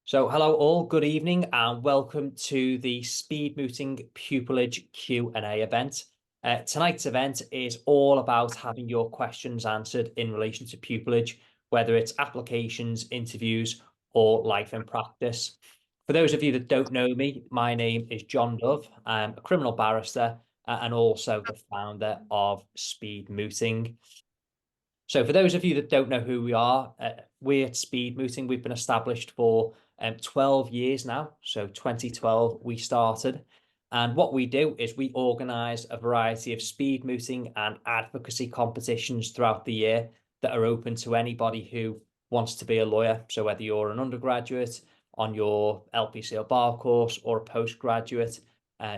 So hello all, good evening and welcome to the Speed Mooting Pupillage Q&A event. Tonight's event is all about having your questions answered in relation to pupillage, whether it's applications, interviews or life in practice. For those of you that don't know me, my name is John Dove. I'm a criminal barrister and also the founder of Speed Mooting. So for those of you that don't know who we are, we're at Speed Mooting. We've been established for 12 years now. So 2012 we started. And what we do is we organise a variety of speed mooting and advocacy competitions throughout the year that are open to anybody who wants to be a lawyer. So whether you're an undergraduate on your LPC or bar course or a postgraduate,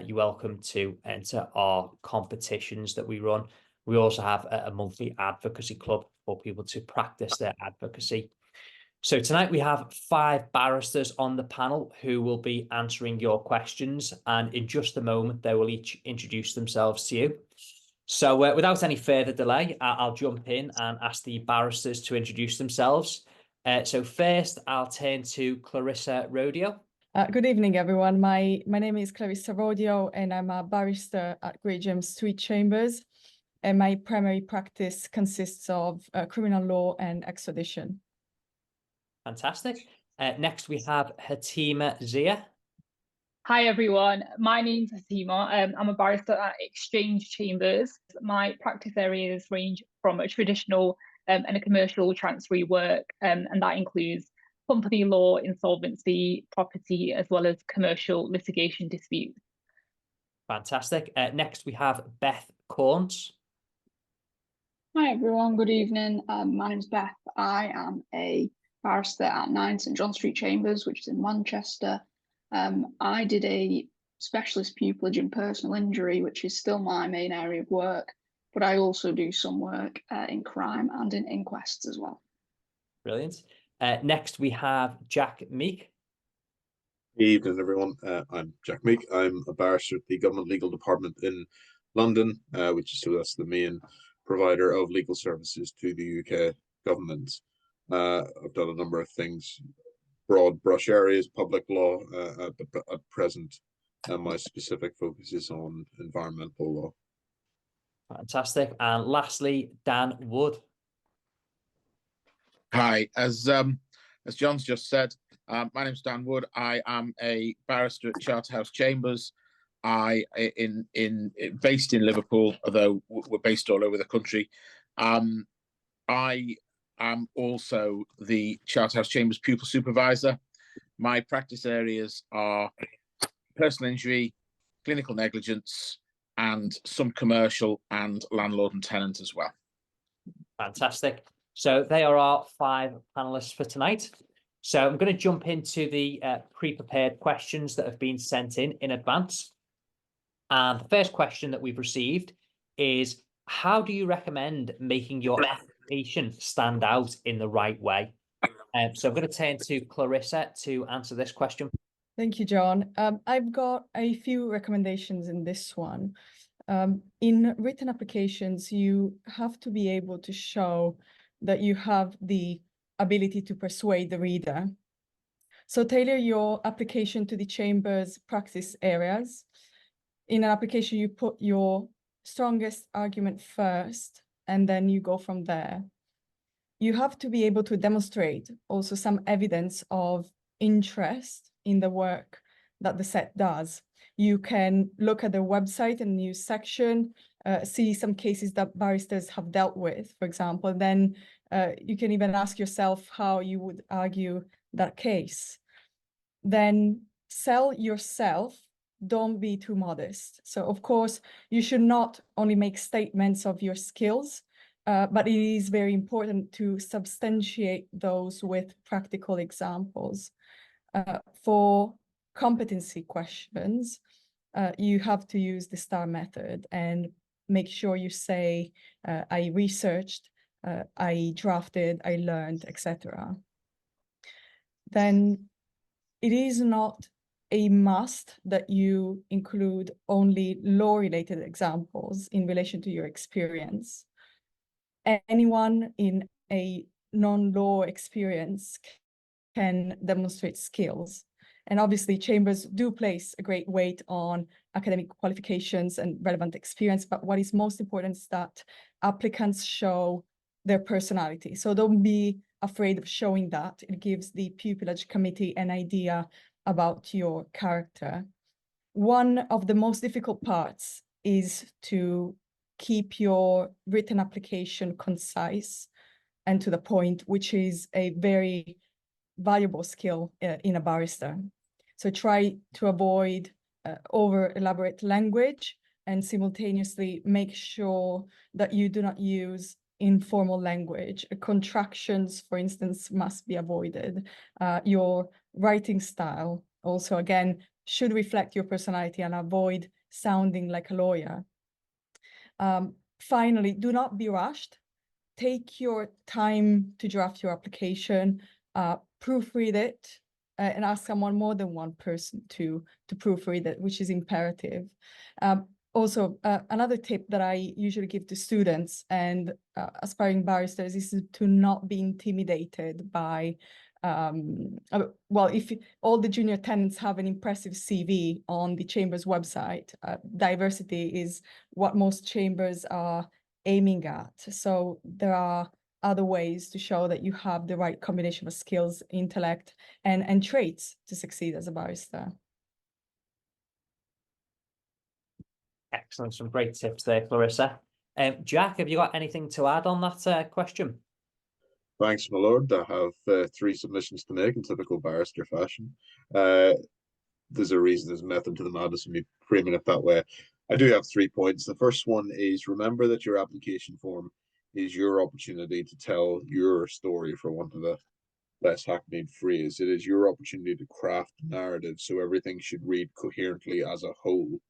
you're welcome to enter our competitions that we run. We also have a monthly advocacy club for people to practice their advocacy. So tonight we have 5 barristers on the panel who will be answering your questions, and in just a moment they will each introduce themselves to you. So without any further delay, I'll jump in and ask the barristers to introduce themselves. So first I'll turn to Clarissa Rodio. Good evening, everyone. My name is Clarissa Rodio, and I'm a barrister at Great James Street Chambers. And my primary practice consists of criminal law and extradition. Fantastic. Next, we have Hateema Zia. Hi, everyone. My name's Hateema. I'm a barrister at Exchange Chambers. My practice areas range from a traditional and a commercial transferee work, and that includes company law, insolvency, property, as well as commercial litigation disputes. Fantastic. Next, we have Beth Caunce. Hi everyone, good evening. My name's Beth. I am a barrister at 9 St John Street Chambers, which is in Manchester. I did a specialist pupillage in personal injury, which is still my main area of work, but I also do some work in crime and in inquests as well. Brilliant. Next, we have Jack Meek. Good evening, everyone. I'm Jack Meek. I'm a barrister at the Government Legal Department in London, that's the main provider of legal services to the UK government. I've done a number of things, broad brush areas, public law, but at present my specific focus is on environmental law. Fantastic. And lastly, Dan Wood. Hi, as John's just said, my name's Dan Wood. I am a barrister at Charterhouse Chambers. Based in Liverpool, although we're based all over the country. I am also the Charterhouse Chambers pupil supervisor. My practice areas are personal injury, clinical negligence, and some commercial and landlord and tenant as well. Fantastic. So they are our 5 panelists for tonight. So I'm going to jump into the pre-prepared questions that have been sent in advance. And the first question that we've received is, how do you recommend making your application stand out in the right way? So I'm going to turn to Clarissa to answer this question. Thank you, John. I've got a few recommendations in this one. In written applications, you have to be able to show that you have the ability to persuade the reader. So tailor your application to the Chamber's practice areas. In an application, you put your strongest argument first, and then you go from there. You have to be able to demonstrate also some evidence of interest in the work that the set does. You can look at the website and news section, see some cases that barristers have dealt with, for example. Then you can even ask yourself how you would argue that case. Then sell yourself. Don't be too modest. So of course, you should not only make statements of your skills, but it is very important to substantiate those with practical examples. For competency questions, you have to use the STAR method and make sure you say, I researched, I drafted, I learned, etc. Then it is not a must that you include only law-related examples in relation to your experience. Anyone in a non-law experience can demonstrate skills. And obviously, chambers do place a great weight on academic qualifications and relevant experience, but what is most important is that applicants show their personality. So don't be afraid of showing that. It gives the pupillage committee an idea about your character. One of the most difficult parts is to keep your written application concise and to the point, which is a very valuable skill in a barrister. So try to avoid over elaborate language and simultaneously make sure that you do not use informal language. Contractions, for instance, must be avoided. Your writing style also, again, should reflect your personality and avoid sounding like a lawyer. Finally, do not be rushed. Take your time to draft your application, proofread it, and ask someone, more than one person to proofread it, which is imperative. Also, another tip that I usually give to students and aspiring barristers is to not be intimidated by, well, if all the junior tenants have an impressive CV on the chamber's website, diversity is what most chambers are aiming at. So there are other ways to show that you have the right combination of skills, intellect, and traits to succeed as a barrister. Excellent, some great tips there, Clarissa. Jack, have you got anything to add on that question? Thanks, my lord. I have 3 submissions to make in typical barrister fashion. There's a reason, there's a method to the madness of me framing it that way. I do have 3 points. The first one is, remember that your application form is your opportunity to tell your story, for want of a less hackneyed phrase. It is your opportunity to craft narrative, so everything should read coherently as a whole.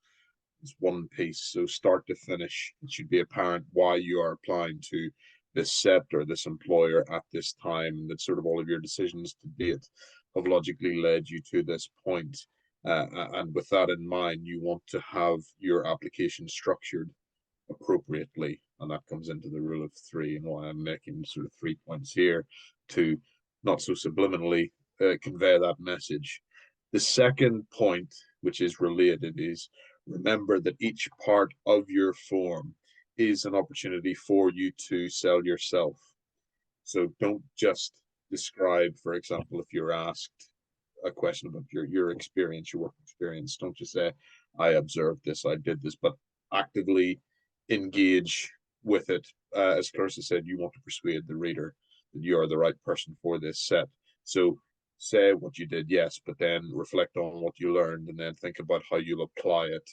It's one piece, so start to finish, it should be apparent why you are applying to this set or this employer at this time, that sort of all of your decisions to date have logically led you to this point. And with that in mind, you want to have your application structured appropriately, and that comes into the rule of 3 and why I'm making sort of 3 points here to not so subliminally convey that message. The second point, which is related, is remember that each part of your form is an opportunity for you to sell yourself. So don't just describe, for example, if you're asked a question about your experience, your work experience, don't just say, I observed this, I did this, but actively engage with it. As Clarissa said, you want to persuade the reader that you are the right person for this set. So say what you did, yes, but then reflect on what you learned and then think about how you'll apply it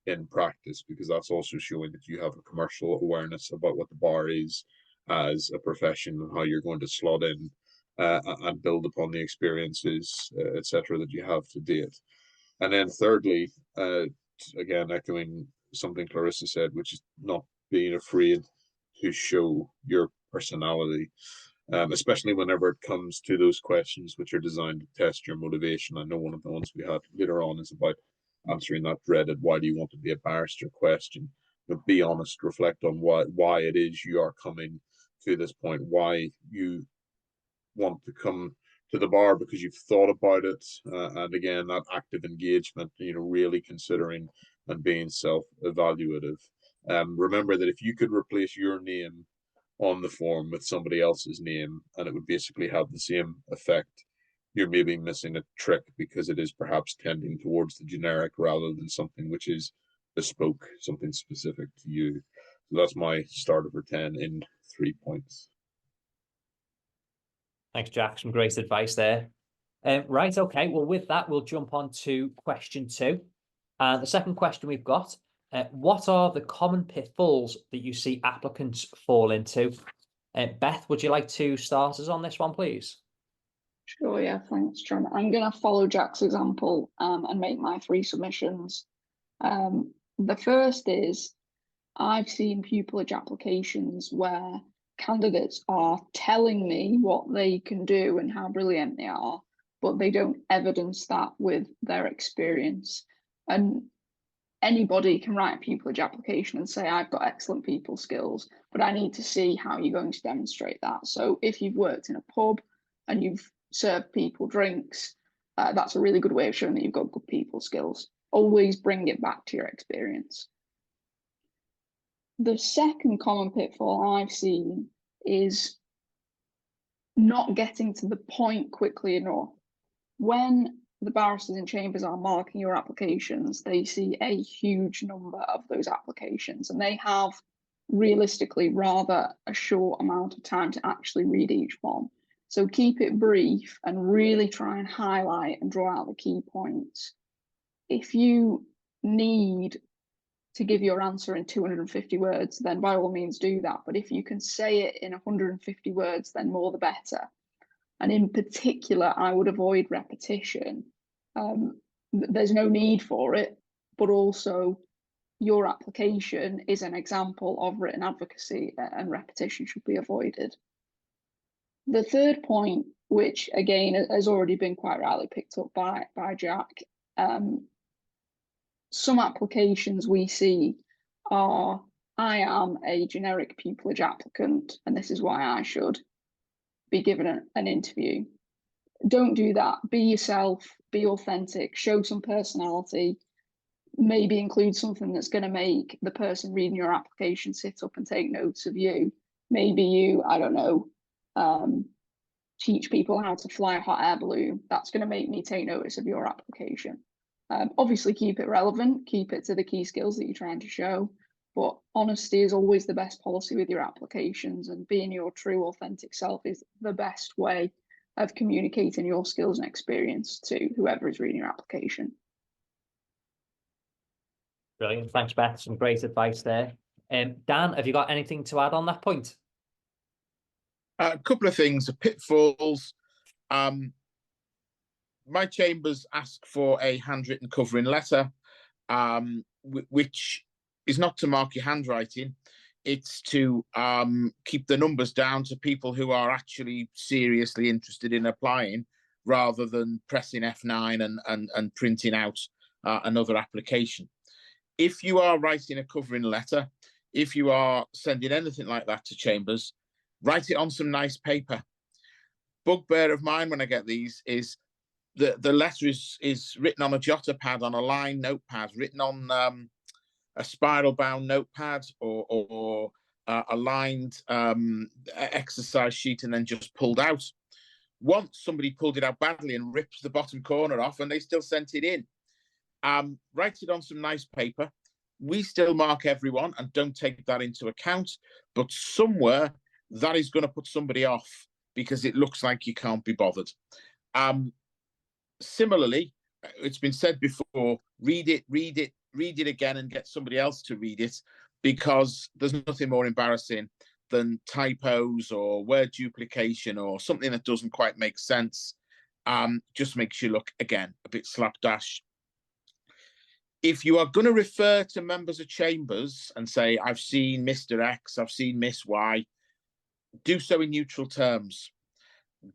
in practice, because that's also showing that you have a commercial awareness about what the bar is as a profession and how you're going to slot in and build upon the experiences, etc., that you have to date. And then thirdly, again, echoing something Clarissa said, which is not being afraid to show your personality, especially whenever it comes to those questions which are designed to test your motivation. I know one of the ones we had later on is about answering that dreaded "why do you want to be a barrister" question. But be honest, reflect on why it is you are coming to this point, why you want to come to the bar, because you've thought about it, and again, that active engagement, really considering and being self-evaluative. Remember that if you could replace your name on the form with somebody else's name and it would basically have the same effect, you're maybe missing a trick, because it is perhaps tending towards the generic rather than something which is bespoke, something specific to you. So that's my start over 10 in 3 points. Thanks, Jack. Some great advice there. Right, okay. Well, with that, we'll jump on to question 2. And the second question we've got, what are the common pitfalls that you see applicants fall into? Beth, would you like to start us on this one, please? Sure, yeah, thanks, John. I'm going to follow Jack's example and make my 3 submissions. The first is, I've seen pupillage applications where candidates are telling me what they can do and how brilliant they are, but they don't evidence that with their experience. And anybody can write a pupillage application and say, I've got excellent people skills, but I need to see how you're going to demonstrate that. So if you've worked in a pub and you've serve people drinks, that's a really good way of showing that you've got good people skills. Always bring it back to your experience. The second common pitfall I've seen is not getting to the point quickly enough. When the barristers in chambers are marking your applications, they see a huge number of those applications, and they have realistically rather a short amount of time to actually read each one. So keep it brief and really try and highlight and draw out the key points. If you need to give your answer in 250 words, then by all means do that. But if you can say it in 150 words, then more the better. And in particular, I would avoid repetition. There's no need for it, but also your application is an example of written advocacy, and repetition should be avoided. The third point, which again has already been quite rightly picked up by Jack, some applications we see are, I am a generic pupillage applicant, and this is why I should be given an interview. Don't do that. Be yourself, be authentic, show some personality, maybe include something that's going to make the person reading your application sit up and take notes of you. Maybe you, I don't know, teach people how to fly a hot air balloon. That's going to make me take notice of your application. Obviously keep it relevant, keep it to the key skills that you're trying to show, but honesty is always the best policy with your applications, and being your true authentic self is the best way of communicating your skills and experience to whoever is reading your application. Brilliant. Thanks, Beth. Some great advice there. Dan, have you got anything to add on that point? A couple of things, pitfalls. My chambers ask for a handwritten covering letter, which is not to mark your handwriting. It's to keep the numbers down to people who are actually seriously interested in applying, rather than pressing F9 and printing out another application. If you are writing a covering letter, if you are sending anything like that to chambers, write it on some nice paper. Bugbear of mine when I get these is the letter is written on a jotter pad, on a line notepad, written on a spiral bound notepad or a lined exercise sheet, and then just pulled out. Once somebody pulled it out badly and ripped the bottom corner off, and they still sent it in. Write it on some nice paper. We still mark everyone and don't take that into account, but somewhere that is going to put somebody off because it looks like you can't be bothered. Similarly, it's been said before, read it again and get somebody else to read it, because there's nothing more embarrassing than typos or word duplication or something that doesn't quite make sense. Just makes you look, again, a bit slapdash. If you are going to refer to members of chambers and say, I've seen Mr. X, I've seen Miss Y, do so in neutral terms.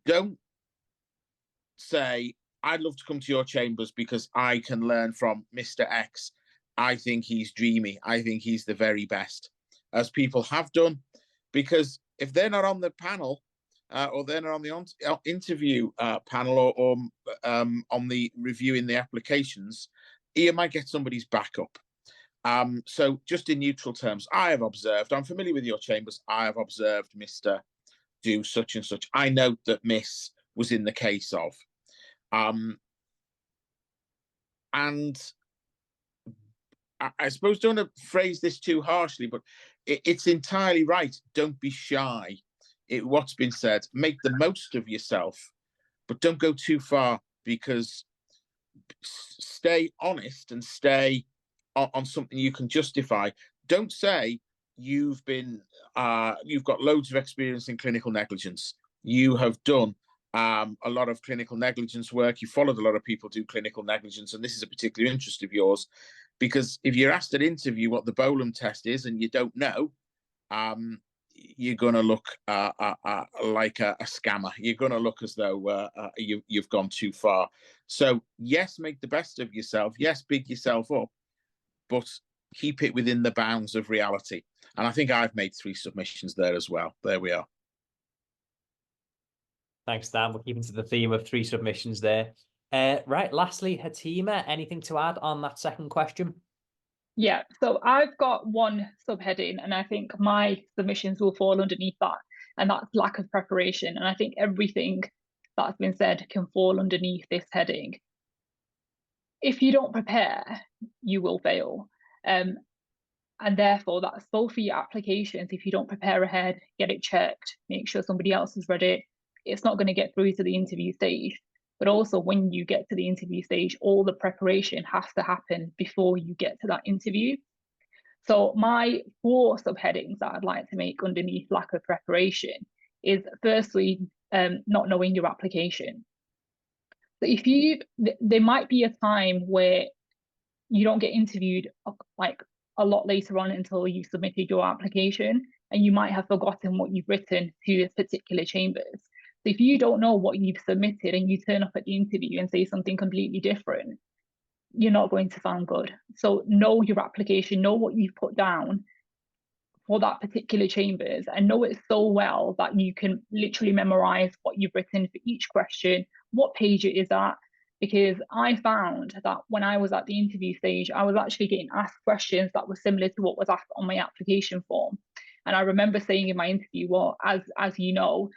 Don't say, I'd love to come to your chambers because I can learn from Mr. X. I think he's dreamy. I think he's the very best, as people have done, because if they're not on the panel or they're not on the interview panel or on the reviewing the applications, you might get somebody's backup. So just in neutral terms, I have observed, I'm familiar with your chambers, I have observed Mr. do such and such. I note that Miss was in the case of. And I suppose, don't want to phrase this too harshly, but it's entirely right. Don't be shy. What's been said, make the most of yourself, but don't go too far, because stay honest and stay on something you can justify. Don't say you've got loads of experience in clinical negligence. You have done a lot of clinical negligence work. You followed a lot of people do clinical negligence, and this is a particular interest of yours, because if you're asked at interview what the Bolam test is and you don't know, you're going to look like a scammer. You're going to look as though you've gone too far. So yes, make the best of yourself. Yes, big yourself up, but keep it within the bounds of reality. And I think I've made 3 submissions there as well. There we are. Thanks, Dan. We're keeping to the theme of 3 submissions there. Right, lastly, Hateema, anything to add on that second question? Yeah, so I've got one subheading, and I think my submissions will fall underneath that, and that's lack of preparation. And I think everything that's been said can fall underneath this heading. If you don't prepare, you will fail. And therefore, that's both for your applications. If you don't prepare ahead, get it checked, make sure somebody else has read it, it's not going to get through to the interview stage. But also, when you get to the interview stage, all the preparation has to happen before you get to that interview. So my 4 subheadings that I'd like to make underneath lack of preparation is, firstly, not knowing your application. So there might be a time where you don't get interviewed like a lot later on until you submitted your application, and you might have forgotten what you've written to this particular chambers. So if you don't know what you've submitted and you turn up at the interview and say something completely different, you're not going to sound good. So know your application, know what you've put down for that particular chambers, and know it so well that you can literally memorize what you've written for each question, what page it is at. Because I found that when I was at the interview stage, I was actually getting asked questions that were similar to what was asked on my application form. And I remember saying in my interview, well, as you know,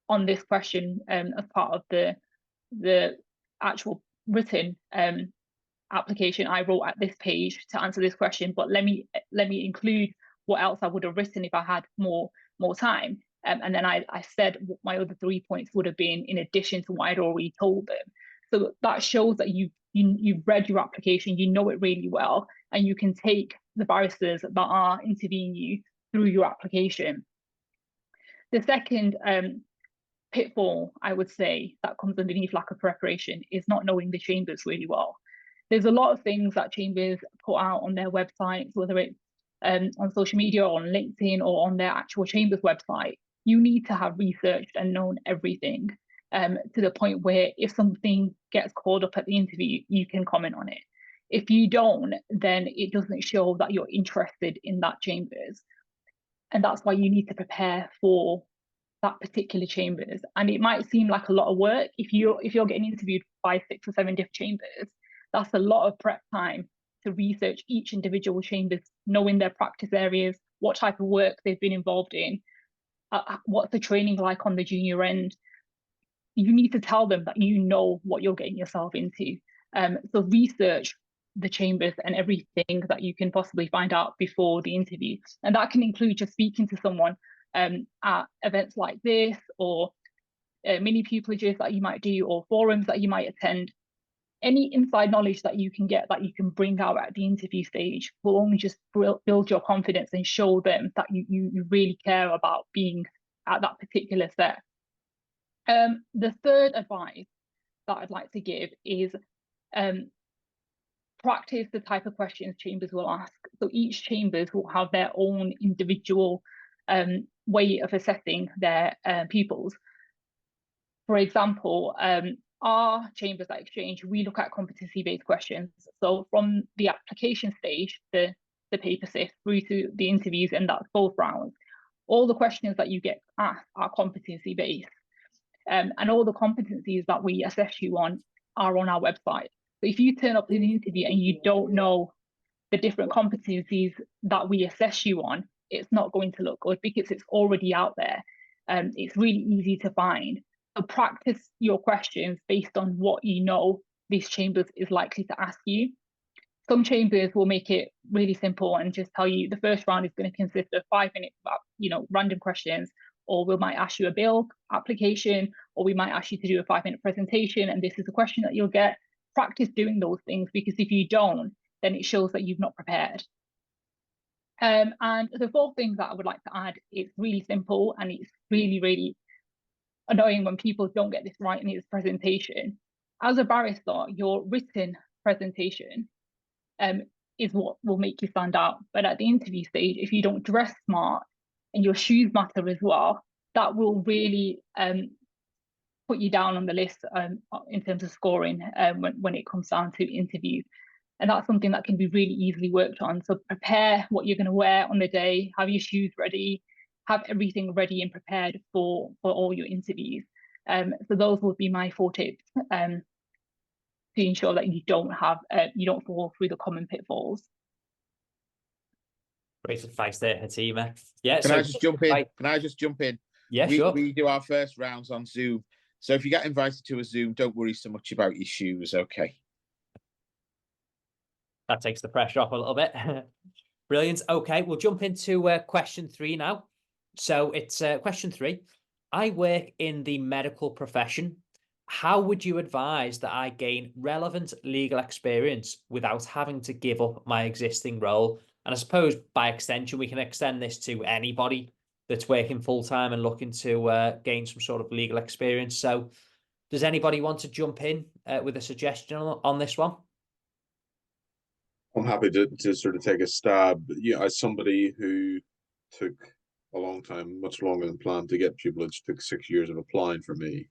on this question, as part of the actual written application, I wrote at this page to answer this question, but let me include what else I would have written if I had more time. And then I said what my other 3 points would have been in addition to what I'd already told them. So that shows that you've read your application, you know it really well, and you can take the barristers that are interviewing you through your application. The second pitfall, I would say, that comes underneath lack of preparation is not knowing the chambers really well. There's a lot of things that chambers put out on their websites, whether it's on social media or on LinkedIn or on their actual chambers website. You need to have researched and known everything to the point where if something gets called up at the interview, you can comment on it. If you don't, then it doesn't show that you're interested in that chambers. And that's why you need to prepare for that particular chambers. And it might seem like a lot of work. If you're getting interviewed by 6 or 7 different chambers, that's a lot of prep time to research each individual chambers, knowing their practice areas, what type of work they've been involved in, what's the training like on the junior end. You need to tell them that you know what you're getting yourself into. So research the chambers and everything that you can possibly find out before the interview. And that can include just speaking to someone at events like this, or mini pupillages that you might do, or forums that you might attend. Any inside knowledge that you can get, that you can bring out at the interview stage, will only just build your confidence and show them that you really care about being at that particular set. The third advice that I'd like to give is practice the type of questions chambers will ask. So each chambers will have their own individual way of assessing their pupils. For example, our chambers at Exchange, we look at competency-based questions. So from the application stage, the paper sift, through to the interviews, and that's both rounds, all the questions that you get asked are competency-based. And all the competencies that we assess you on are on our website. So if you turn up to the interview and you don't know the different competencies that we assess you on, it's not going to look good because it's already out there. It's really easy to find. So practice your questions based on what you know these chambers is likely to ask you. Some chambers will make it really simple and just tell you the first round is going to consist of 5 minutes of random questions, or we might ask you a bill application, or we might ask you to do a 5-minute presentation, and this is the question that you'll get. Practice doing those things, because if you don't, then it shows that you've not prepared. And the fourth thing that I would like to add is really simple, and it's really, really annoying when people don't get this right in its presentation. As a barrister, your written presentation is what will make you stand out. But at the interview stage, if you don't dress smart and your shoes matter as well, that will really put you down on the list in terms of scoring when it comes down to interviews. And that's something that can be really easily worked on. So prepare what you're going to wear on the day, have your shoes ready, have everything ready and prepared for all your interviews. So those would be my 4 tips to ensure that you don't fall through the common pitfalls. Great advice there, Hateema. Yeah. Can I just jump in? Can I just jump in? Yeah, sure. We do our first rounds on Zoom. So if you get invited to a Zoom, don't worry so much about your shoes, okay? That takes the pressure off a little bit. Brilliant. Okay, we'll jump into question 3 now. So it's question 3. I work in the medical profession. How would you advise that I gain relevant legal experience without having to give up my existing role? And I suppose by extension, we can extend this to anybody that's working full-time and looking to gain some sort of legal experience. So does anybody want to jump in with a suggestion on this one? I'm happy to sort of take a stab. Yeah, as somebody who took a long time, much longer than planned to get pupillage, took 6 years of applying for me.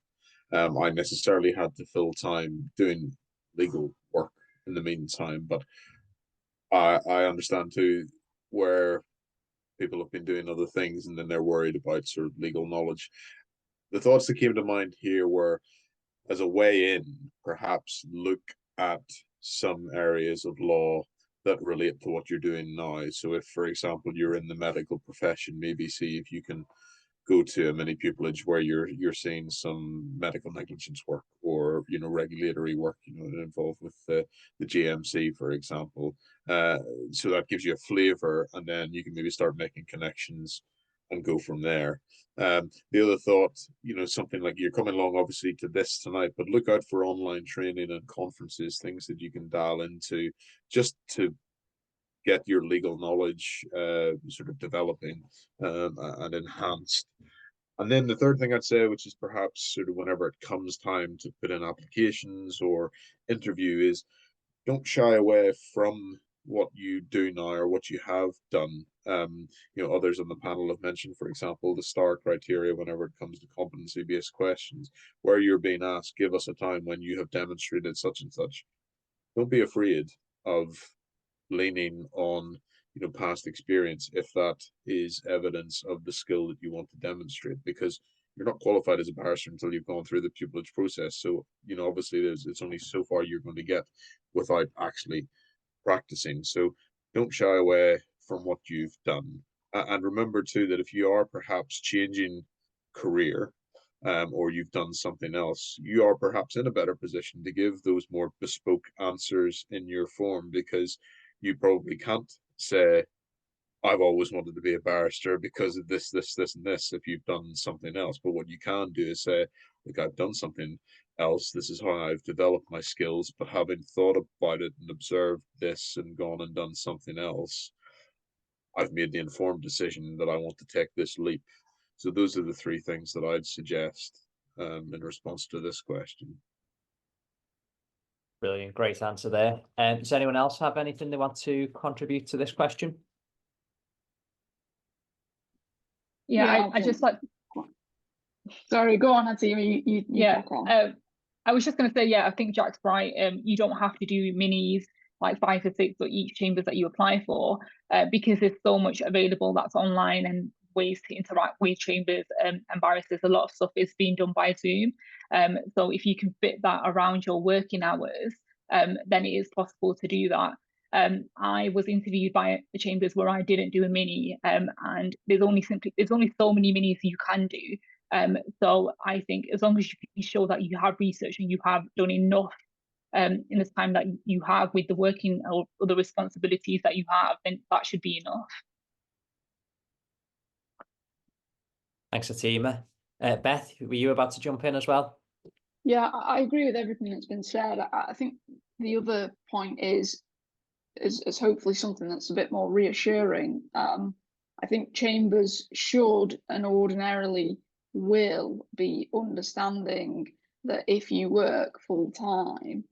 I necessarily had to fill time doing legal work in the meantime, but I understand too where people have been doing other things and then they're worried about sort of legal knowledge. The thoughts that came to mind here were, as a way in, perhaps look at some areas of law that relate to what you're doing now. So if, for example, you're in the medical profession, maybe see if you can go to a mini pupillage where you're seeing some medical negligence work, or regulatory work involved with the GMC, for example. So that gives you a flavor, and then you can maybe start making connections and go from there. The other thought, something like, you're coming along obviously to this tonight, but look out for online training and conferences, things that you can dial into just to get your legal knowledge sort of developing and enhanced. And then the third thing I'd say, which is perhaps sort of whenever it comes time to put in applications or interview, is don't shy away from what you do now or what you have done. Others on the panel have mentioned, for example, the STAR criteria whenever it comes to competency-based questions, where you're being asked, give us a time when you have demonstrated such and such. Don't be afraid of leaning on past experience if that is evidence of the skill that you want to demonstrate, because you're not qualified as a barrister until you've gone through the pupillage process. So obviously it's only so far you're going to get without actually practicing. So don't shy away from what you've done, and remember too that if you are perhaps changing career, or you've done something else, you are perhaps in a better position to give those more bespoke answers in your form, because you probably can't say, I've always wanted to be a barrister because of this, this, this, and this, if you've done something else. But what you can do is say, look, I've done something else. This is how I've developed my skills, but having thought about it and observed this and gone and done something else, I've made the informed decision that I want to take this leap. So those are the 3 things that I'd suggest in response to this question. Brilliant, great answer there. Does anyone else have anything they want to contribute to this question? Yeah, I just like. Sorry, go on, Hateema. You yeah. I was just going to say, I think Jack's right. You don't have to do minis like 5 or 6 or each chambers that you apply for, because there's so much available that's online and ways to interact with chambers and barristers. A lot of stuff is being done by Zoom. So if you can fit that around your working hours, then it is possible to do that. I was interviewed by the chambers where I didn't do a mini, and there's only so many minis you can do. So I think as long as you can show that you have researched and you have done enough in the time that you have with the working or the responsibilities that you have, then that should be enough. Thanks, Hateema. Beth, were you about to jump in as well? Yeah, I agree with everything that's been said. I think the other point is hopefully something that's a bit more reassuring. I think chambers should and ordinarily will be understanding that if you work full time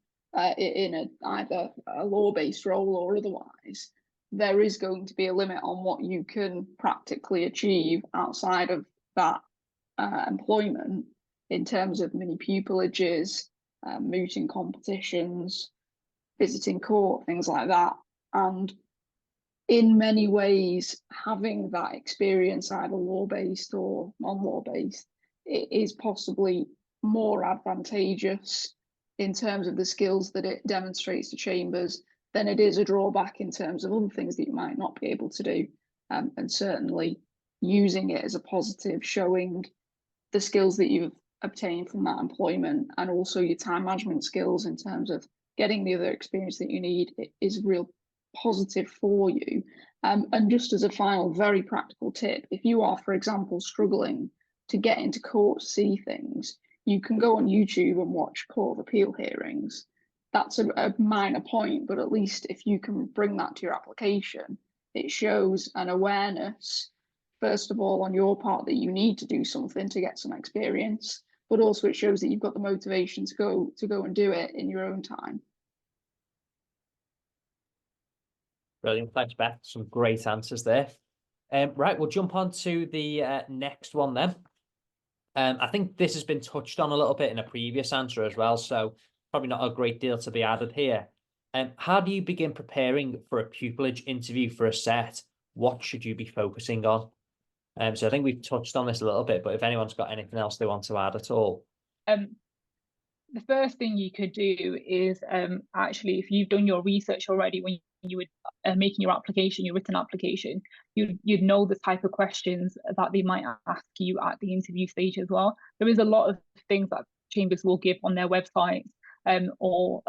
in either a law-based role or otherwise, there is going to be a limit on what you can practically achieve outside of that employment in terms of mini pupillages, mooting competitions, visiting court, things like that. And in many ways, having that experience, either law-based or non-law-based, it is possibly more advantageous in terms of the skills that it demonstrates to chambers than it is a drawback in terms of other things that you might not be able to do. And certainly using it as a positive, showing the skills that you've obtained from that employment and also your time management skills in terms of getting the other experience that you need is real positive for you. And just as a final very practical tip, if you are, for example, struggling to get into court to see things, you can go on YouTube and watch Court of Appeal hearings. That's a minor point, but at least if you can bring that to your application, it shows an awareness, first of all, on your part that you need to do something to get some experience, but also it shows that you've got the motivation to go and do it in your own time. Brilliant. Thanks, Beth. Some great answers there. Right, we'll jump on to the next one then. I think this has been touched on a little bit in a previous answer as well, so probably not a great deal to be added here. How do you begin preparing for a pupillage interview for a set? What should you be focusing on? So I think we've touched on this a little bit, but if anyone's got anything else they want to add at all. The first thing you could do is actually, if you've done your research already when you were making your application, your written application, you'd know the type of questions that they might ask you at the interview stage as well. There is a lot of things that chambers will give on their websites or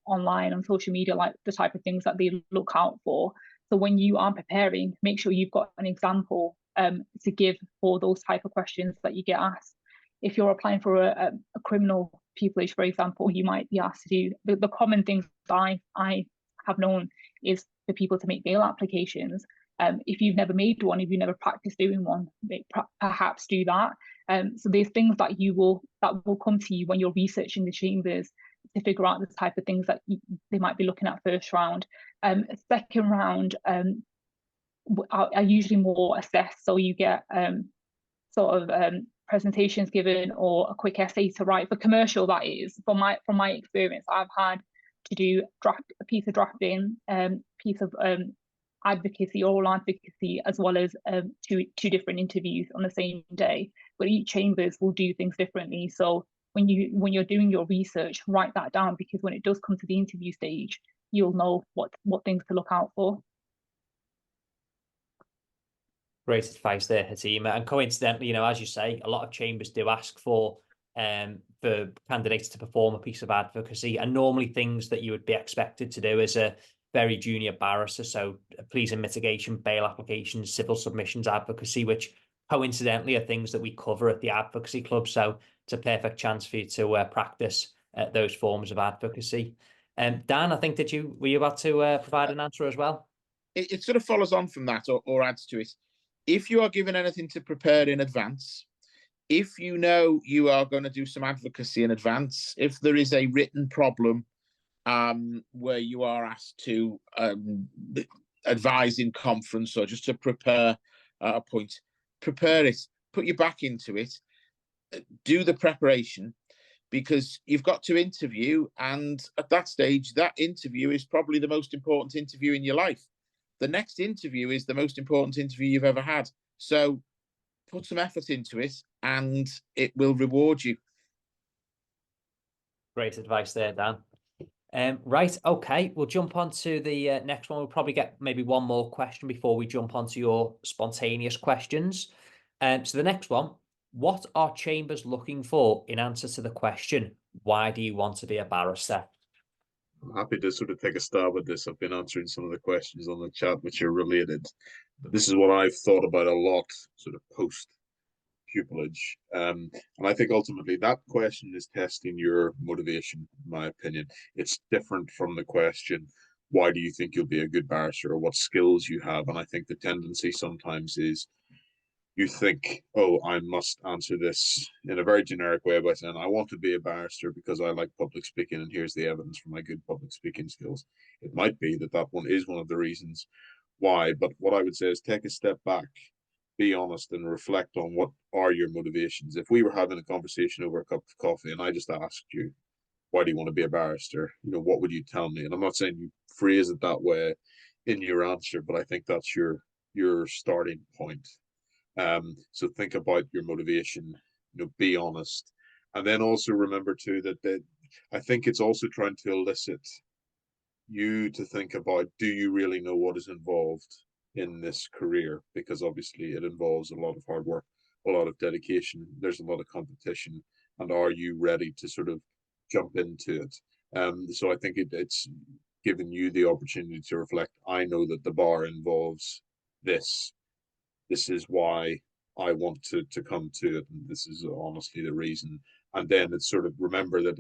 online on social media, like the type of things that they look out for. So when you are preparing, make sure you've got an example to give for those type of questions that you get asked. If you're applying for a criminal pupillage, for example, you might be asked to do the common things that I have known is for people to make bail applications. If you've never made one, if you've never practiced doing one, perhaps do that. So there's things that will come to you when you're researching the chambers to figure out the type of things that they might be looking at first round. Second round are usually more assessed, so you get sort of presentations given or a quick essay to write. For commercial, that is, from my experience, I've had to do a piece of drafting, piece of advocacy, oral advocacy, as well as two different interviews on the same day. But each chambers will do things differently. So when you're doing your research, write that down, because when it does come to the interview stage, you'll know what things to look out for. Great advice there, Hateema. And coincidentally, as you say, a lot of chambers do ask for candidates to perform a piece of advocacy, and normally things that you would be expected to do as a very junior barrister. So pleas and mitigation, bail applications, civil submissions advocacy, which coincidentally are things that we cover at the advocacy club. So it's a perfect chance for you to practice those forms of advocacy. Dan, I think were you about to provide an answer as well? It sort of follows on from that or adds to it. If you are given anything to prepare in advance, if you know you are going to do some advocacy in advance, if there is a written problem where you are asked to advise in conference or just to prepare a point, prepare it, put your back into it, do the preparation, because you've got to interview, and at that stage, that interview is probably the most important interview in your life. The next interview is the most important interview you've ever had. So put some effort into it and it will reward you. Great advice there, Dan. Right, okay, we'll jump on to the next one. We'll probably get maybe one more question before we jump onto your spontaneous questions. So the next one, what are chambers looking for in answer to the question, why do you want to be a barrister? I'm happy to sort of take a stab at this. I've been answering some of the questions on the chat which are related. But this is what I've thought about a lot, sort of post pupillage. And I think ultimately that question is testing your motivation, in my opinion. It's different from the question, why do you think you'll be a good barrister, or what skills you have? And I think the tendency sometimes is you think, oh, I must answer this in a very generic way by saying, I want to be a barrister because I like public speaking, and here's the evidence for my good public speaking skills. It might be that that one is one of the reasons why, but what I would say is take a step back, be honest, and reflect on what are your motivations. If we were having a conversation over a cup of coffee and I just asked you, why do you want to be a barrister? What would you tell me? And I'm not saying you phrase it that way in your answer, but I think that's your starting point. So think about your motivation, be honest, And then also remember too that I think it's also trying to elicit you to think about, do you really know what is involved in this career? Because obviously it involves a lot of hard work, a lot of dedication, there's a lot of competition, and are you ready to sort of jump into it? So I think it's given you the opportunity to reflect. I know that the bar involves this. This is why I want to come to it, and this is honestly the reason. And then it's sort of remember that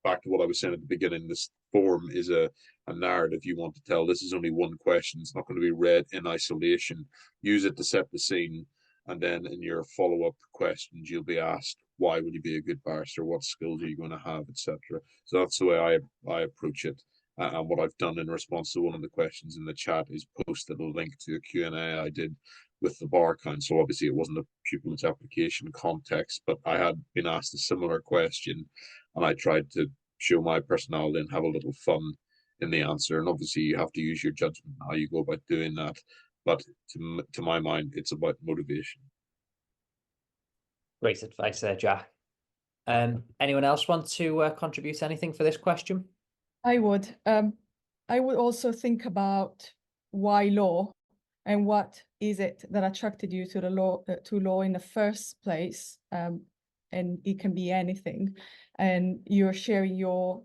back to what I was saying at the beginning, this form is a narrative you want to tell. This is only one question. It's not going to be read in isolation. Use it to set the scene. And then in your follow-up questions, you'll be asked, why will you be a good barrister? What skills are you going to have, etc. So that's the way I approach it. And what I've done in response to one of the questions in the chat is posted a link to a Q&A I did with the Bar Council. Obviously, it wasn't a pupillage application context, but I had been asked a similar question, and I tried to show my personality and have a little fun in the answer. And obviously, you have to use your judgment how you go about doing that. But to my mind, it's about motivation. Great advice there, Jack. Anyone else want to contribute anything for this question? I would also think about why law, and what is it that attracted you to the law in the first place. And it can be anything, and you're sharing your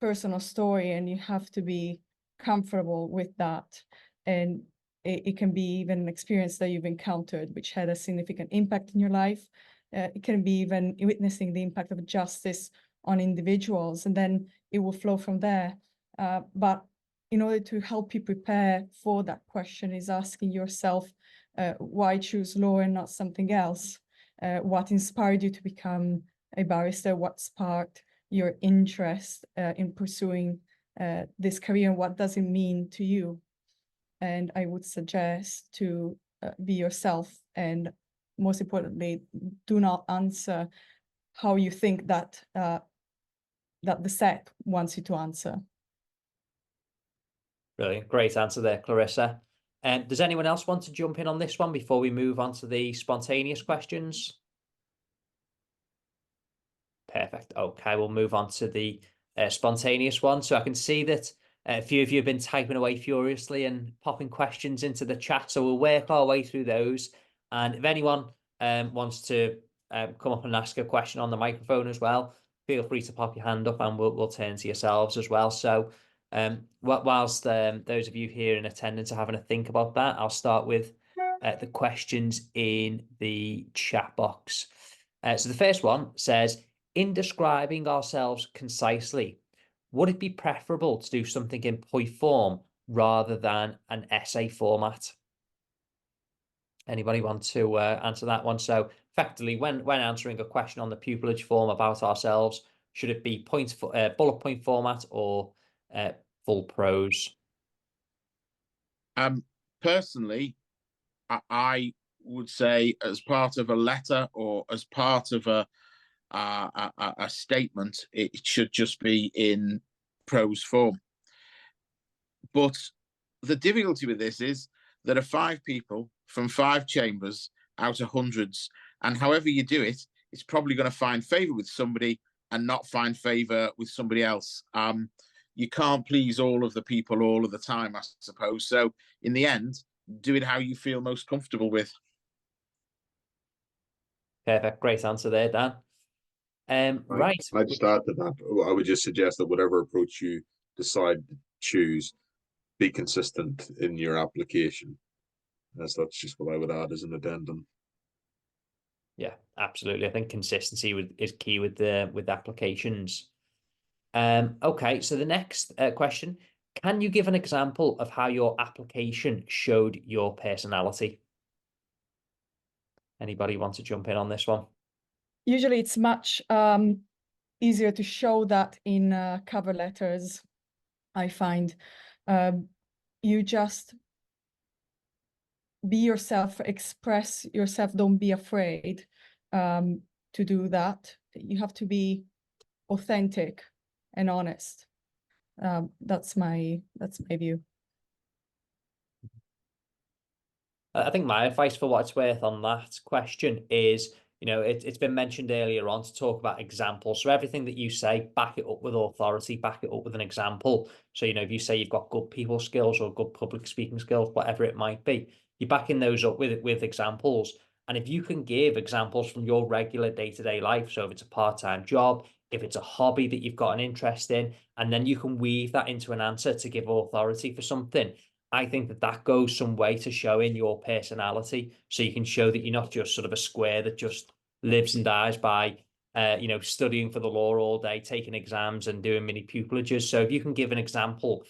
personal story, and you have to be comfortable with that. And it can be even an experience that you've encountered which had a significant impact in your life. It can be even witnessing the impact of justice on individuals, and then it will flow from there. But in order to help you prepare for that question is asking yourself, why choose law and not something else? What inspired you to become a barrister? What sparked your interest in pursuing this career, and what does it mean to you? And I would suggest to be yourself, and most importantly, do not answer how you think that that the set wants you to answer. Brilliant, great answer there, Clarissa. Does anyone else want to jump in on this one before we move on to the spontaneous questions? Perfect. Okay, we'll move on to the spontaneous one. So I can see that a few of you have been typing away furiously and popping questions into the chat. So we'll work our way through those. And if anyone wants to come up and ask a question on the microphone as well, feel free to pop your hand up, and we'll turn to yourselves as well. So whilst those of you here in attendance are having a think about that, I'll start with the questions in the chat box. So the first one says, in describing ourselves concisely, would it be preferable to do something in point form rather than an essay format? Anybody want to answer that one? So effectively, when answering a question on the pupillage form about ourselves, should it be bullet point format or full prose? Personally, I would say as part of a letter or as part of a statement, it should just be in prose form. But the difficulty with this is there are 5 people from 5 chambers out of hundreds, and however you do it, it's probably going to find favour with somebody and not find favour with somebody else. You can't please all of the people all of the time, I suppose. So in the end, do it how you feel most comfortable with. Perfect, great answer there, Dan. Right. I just add to that. I would just suggest that whatever approach you decide to choose, be consistent in your application. That's just what I would add as an addendum. Yeah, absolutely. I think consistency is key with applications. Okay, so the next question, can you give an example of how your application showed your personality? Anybody want to jump in on this one? Usually it's much easier to show that in cover letters, I find. You just be yourself, express yourself, don't be afraid to do that. You have to be authentic and honest. That's my view. I think my advice for what it's worth on that question is You know, it's been mentioned earlier on to talk about examples. So everything that you say, back it up with authority, back it up with an example. So, you know, if you say you've got good people skills or good public speaking skills, whatever it might be, you're backing those up with examples. And if you can give examples from your regular day-to-day life, so if it's a part-time job, if it's a hobby that you've got an interest in, and then you can weave that into an answer to give authority for something, I think that that goes some way to showing your personality. So you can show that you're not just sort of a square that just lives and dies by, you know, studying for the law all day, taking exams and doing mini pupillages. So if you can give an example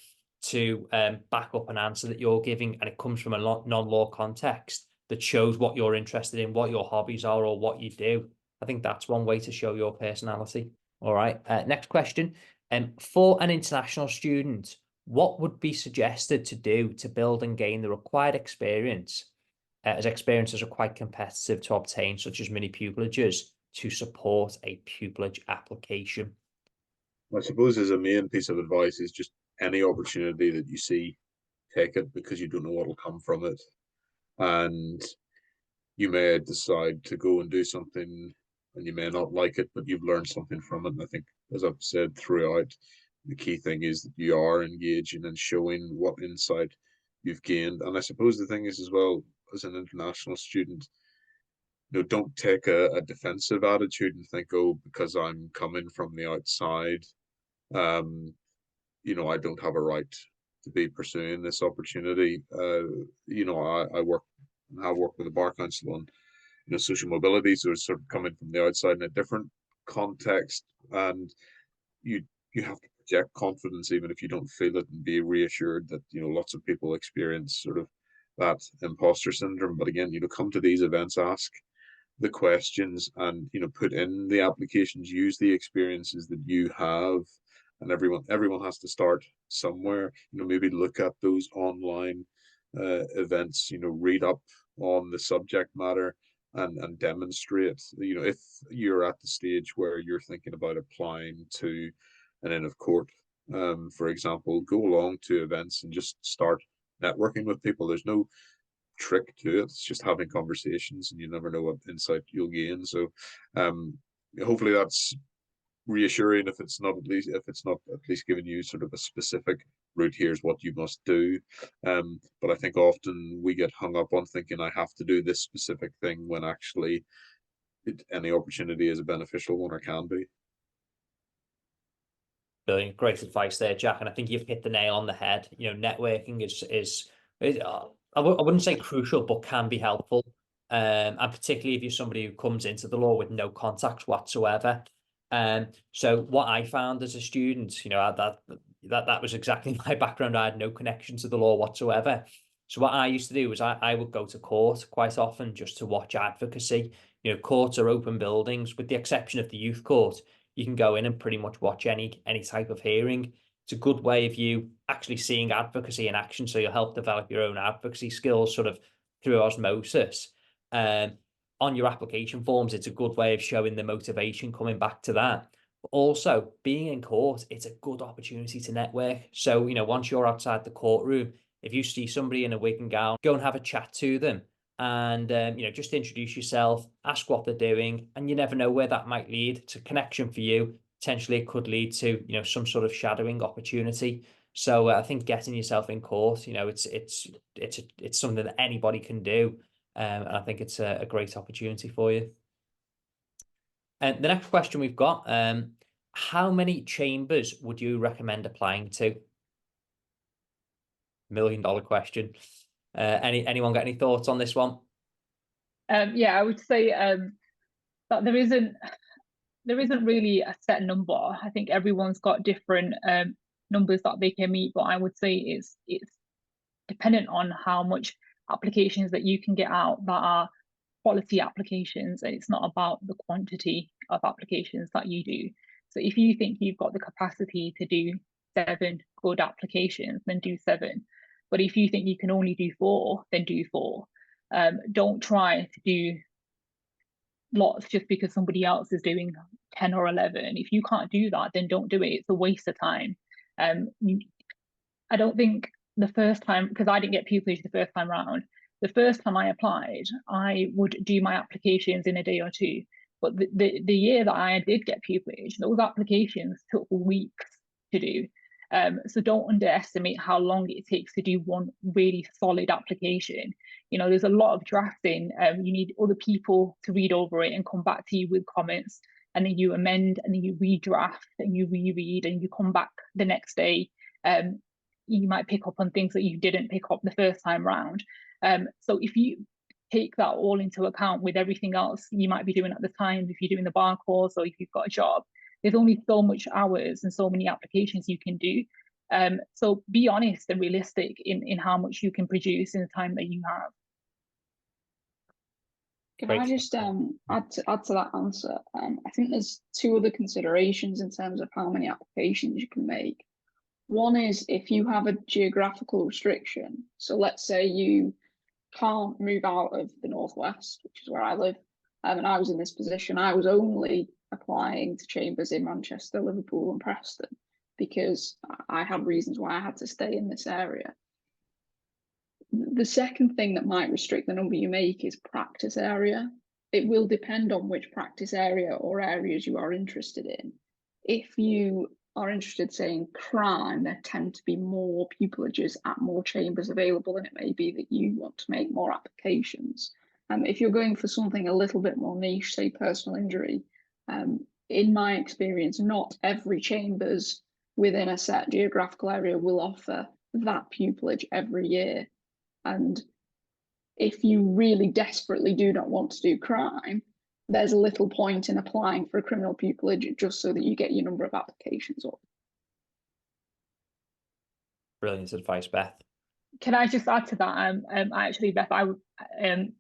to back up an answer that you're giving, and it comes from a non-law context that shows what you're interested in, what your hobbies are, or what you do, I think that's one way to show your personality. All right. Next question. For an international student, what would be suggested to do to build and gain the required experience, as experiences are quite competitive to obtain, such as mini pupillages, to support a pupillage application? I suppose as a main piece of advice is just any opportunity that you see, take it, because you don't know what will come from it. And you may decide to go and do something and you may not like it, but you've learned something from it. And I think, as I've said throughout, the key thing is that you are engaging and showing what insight you've gained. And I suppose the thing is as well, as an international student, you know, don't take a defensive attitude and think, oh, because I'm coming from the outside, you know, I don't have a right to be pursuing this opportunity. You know, I have worked with the Bar Council on, you know, social mobility, so it's sort of coming from the outside in a different context, and you have to project confidence even if you don't feel it, and be reassured that, you know, lots of people experience sort of that imposter syndrome. But again, you know, come to these events, ask the questions, and, you know, put in the applications, use the experiences that you have. And everyone has to start somewhere. You know, maybe look at those online events, you know, read up on the subject matter, and demonstrate. You know, if you're at the stage where you're thinking about applying to an Inn of Court, for example, go along to events and just start networking with people. There's no trick to it. It's just having conversations, and you never know what insight you'll gain. So hopefully that's reassuring, if it's not at least giving you sort of a specific route, here's what you must do. But I think often we get hung up on thinking I have to do this specific thing, when actually any opportunity is a beneficial one, or can be. Brilliant, great advice there, Jack. And I think you've hit the nail on the head. You know, networking is I wouldn't say crucial, but can be helpful. And particularly if you're somebody who comes into the law with no contacts whatsoever. So what I found as a student, you know, that was exactly my background. I had no connection to the law whatsoever. So what I used to do was I would go to court quite often just to watch advocacy. You know, courts are open buildings, with the exception of the youth court. You can go in and pretty much watch any type of hearing. It's a good way of you actually seeing advocacy in action, so you'll help develop your own advocacy skills sort of through osmosis. On your application forms, it's a good way of showing the motivation, coming back to that. But also, being in court, it's a good opportunity to network. So, you know, once you're outside the courtroom, if you see somebody in a wig and gown, go and have a chat to them. And, you know, just introduce yourself, ask what they're doing, and you never know where that might lead. It's a connection for you. Potentially it could lead to, you know, some sort of shadowing opportunity. So I think getting yourself in court, you know, it's something that anybody can do. And I think it's a great opportunity for you. And the next question we've got, how many chambers would you recommend applying to? $1 million question. Anyone got any thoughts on this one? Yeah, I would say that there isn't really a set number. I think everyone's got different numbers that they can meet, but I would say it's dependent on how much applications that you can get out that are quality applications, and it's not about the quantity of applications that you do. So if you think you've got the capacity to do 7 good applications, then do 7. But if you think you can only do 4, then do 4. Don't try to do lots just because somebody else is doing 10 or 11. If you can't do that, then don't do it. It's a waste of time. I don't think the first time, because I didn't get pupillage the first time round, the first time I applied, I would do my applications in a day or two. But the year that I did get pupillage, those applications took weeks to do. So don't underestimate how long it takes to do one really solid application. You know, there's a lot of drafting. You need other people to read over it and come back to you with comments, and then you amend, and then you redraft, and you reread, and you come back the next day. You might pick up on things that you didn't pick up the first time round. So if you take that all into account with everything else you might be doing at the time, if you're doing the bar course or if you've got a job, there's only so much hours and so many applications you can do. So be honest and realistic in how much you can produce in the time that you have. Can I just add to that answer? I think there's two other considerations in terms of how many applications you can make. One is if you have a geographical restriction. So let's say you can't move out of the Northwest, which is where I live, and I was in this position. I was only applying to chambers in Manchester, Liverpool and Preston because I had reasons why I had to stay in this area. The second thing that might restrict the number you make is practice area. It will depend on which practice area or areas you are interested in. If you are interested, say, in crime, there tend to be more pupillages at more chambers available, and it may be that you want to make more applications. If you're going for something a little bit more niche, say personal injury, in my experience, not every chambers within a set geographical area will offer that pupillage every year. And if you really desperately do not want to do crime, there's little point in applying for a criminal pupillage just so that you get your number of applications up. Brilliant advice, Beth. Can I just add to that? Actually, Beth,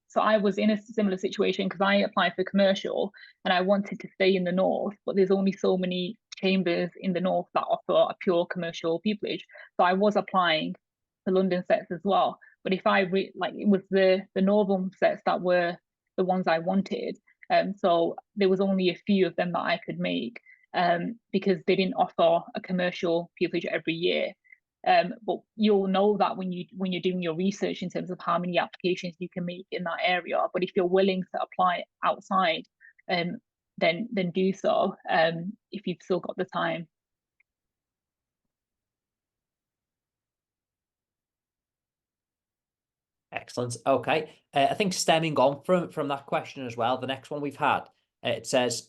so I was in a similar situation because I applied for commercial and I wanted to stay in the north, but there's only so many chambers in the north that offer a pure commercial pupillage. So I was applying for London sets as well. But if I it was the northern sets that were the ones I wanted. So there was only a few of them that I could make because they didn't offer a commercial pupillage every year. But you'll know that when you're doing your research in terms of how many applications you can make in that area. But if you're willing to apply outside, then do so if you've still got the time. Excellent. Okay. I think stemming on from that question as well, the next one we've had, it says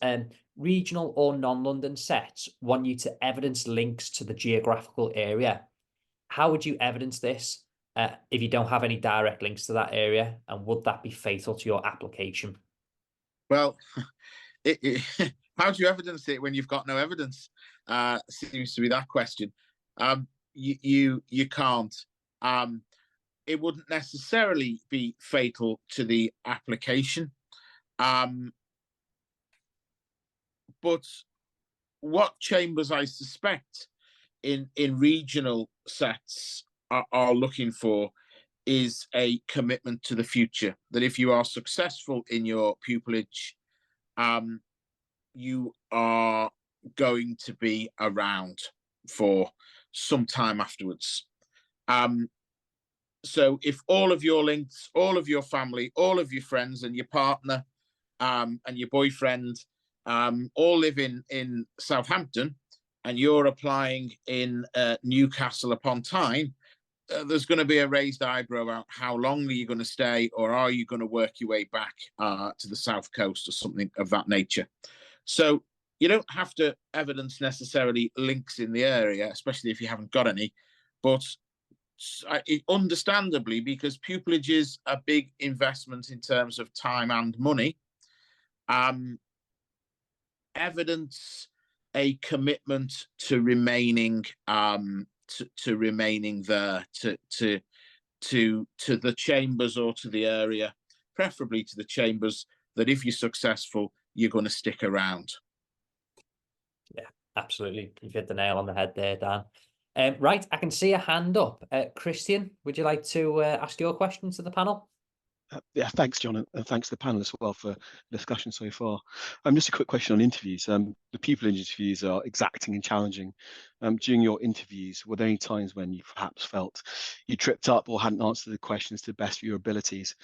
regional or non-London sets want you to evidence links to the geographical area. How would you evidence this if you don't have any direct links to that area? And would that be fatal to your application? Well, how do you evidence it when you've got no evidence? Seems to be that question. You can't. It wouldn't necessarily be fatal to the application. But what chambers I suspect in regional sets are looking for is a commitment to the future, that if you are successful in your pupillage, you are going to be around for some time afterwards. So if all of your links, all of your family, all of your friends and your partner and your boyfriend all live in Southampton and you're applying in Newcastle upon Tyne, there's going to be a raised eyebrow about how long are you going to stay, or are you going to work your way back to the south coast or something of that nature. So you don't have to evidence necessarily links in the area, especially if you haven't got any, but understandably, because pupillage is a big investment in terms of time and money, evidence a commitment to remaining to remaining there, to the chambers or to the area, preferably to the chambers, that if you're successful, you're going to stick around. Yeah, absolutely. You've hit the nail on the head there, Dan. Right, I can see a hand up. Christian, would you like to ask your question to the panel? Yeah, thanks, John, and thanks to the panel as well for the discussion so far. Just a quick question on interviews. The pupillage interviews are exacting and challenging. During your interviews, were there any times when you perhaps felt you tripped up or hadn't answered the questions to the best of your abilities?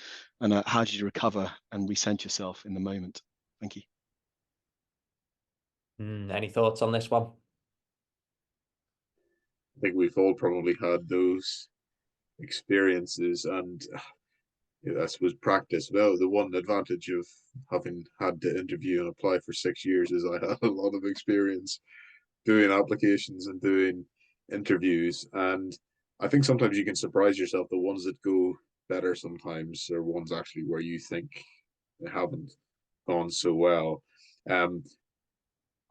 And how did you recover and recenter yourself in the moment? Thank you. Any thoughts on this one? I think we've all probably had those experiences, and I suppose practice. Well, the one advantage of having had to interview and apply for 6 years is I had a lot of experience doing applications and doing interviews. And I think sometimes you can surprise yourself. The ones that go better sometimes are ones actually where you think they haven't gone so well.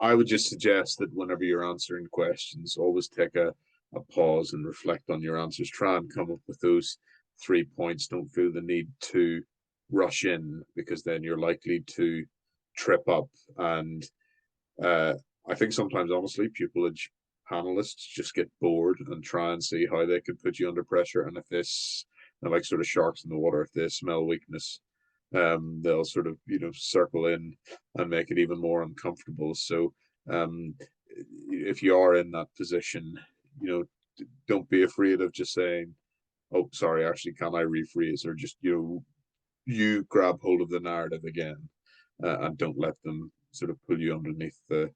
I would just suggest that whenever you're answering questions, always take a pause and reflect on your answers. Try and come up with those 3 points. Don't feel the need to rush in, because then you're likely to trip up. And I think sometimes, honestly, pupillage panelists just get bored and try and see how they could put you under pressure. And if they're like sort of sharks in the water, if they smell weakness, they'll sort of, circle in and make it even more uncomfortable. So if you are in that position, don't be afraid of just saying, oh, sorry, actually, can I rephrase? Or just, you grab hold of the narrative again, and don't let them sort of pull you underneath the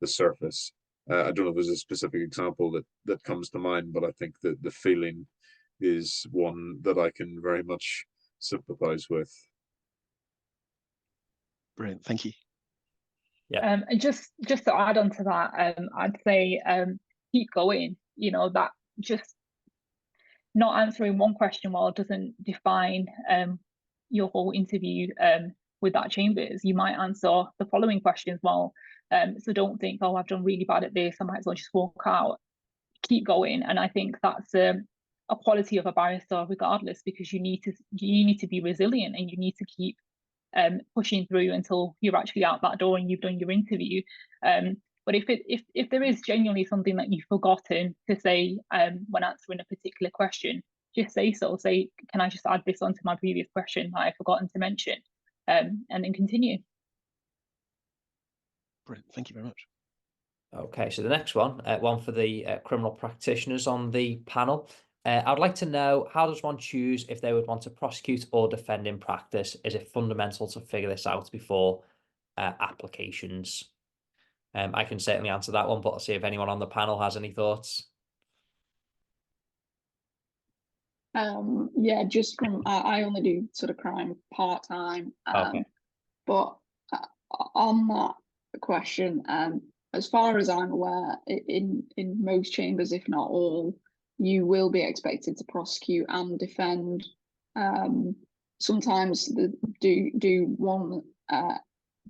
surface. I don't know if there's a specific example that comes to mind, but I think that the feeling is one that I can very much sympathize with. Brilliant, thank you. Yeah. And just to add on to that, I'd say keep going. That just not answering one question well doesn't define your whole interview with that chambers. You might answer the following questions well. So don't think, oh, I've done really bad at this, I might as well just walk out. Keep going. And I think that's a quality of a barrister regardless, because you need to be resilient, and you need to keep pushing through until you're actually out that door and you've done your interview. But if there is genuinely something that you've forgotten to say when answering a particular question, just say so. Say, can I just add this onto my previous question that I've forgotten to mention, and then continue. Brilliant, thank you very much. Okay, so the next one for the criminal practitioners on the panel. I'd like to know, how does one choose if they would want to prosecute or defend in practice? Is it fundamental to figure this out before applications? I can certainly answer that one, but I'll see if anyone on the panel has any thoughts. Yeah, just from I only do sort of crime part-time. Okay. But on that question, as far as I'm aware, in most chambers, if not all, you will be expected to prosecute and defend. Sometimes do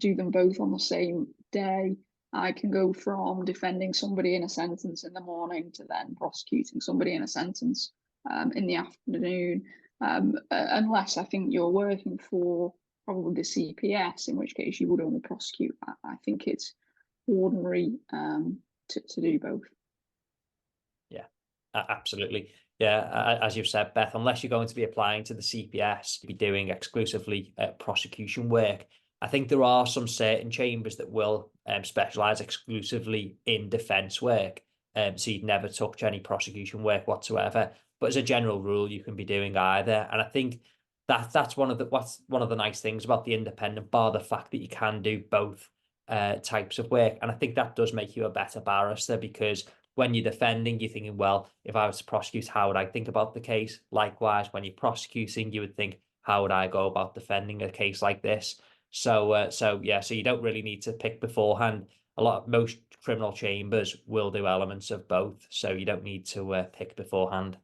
them both on the same day. I can go from defending somebody in a sentence in the morning to then prosecuting somebody in a sentence in the afternoon, unless I think you're working for probably the CPS, in which case you would only prosecute. I think it's ordinary to do both. Yeah, absolutely. Yeah, as you've said, Beth, unless you're going to be applying to the CPS, be doing exclusively prosecution work. I think there are some certain chambers that will specialise exclusively in defence work. So you'd never touch any prosecution work whatsoever. But as a general rule, you can be doing either. And I think that's one of the nice things about the independent bar, the fact that you can do both types of work. And I think that does make you a better barrister, because when you're defending, you're thinking, well, if I was to prosecute, how would I think about the case? Likewise, when you're prosecuting, you would think, how would I go about defending a case like this? So you don't really need to pick beforehand. Most criminal chambers will do elements of both, so you don't need to pick beforehand.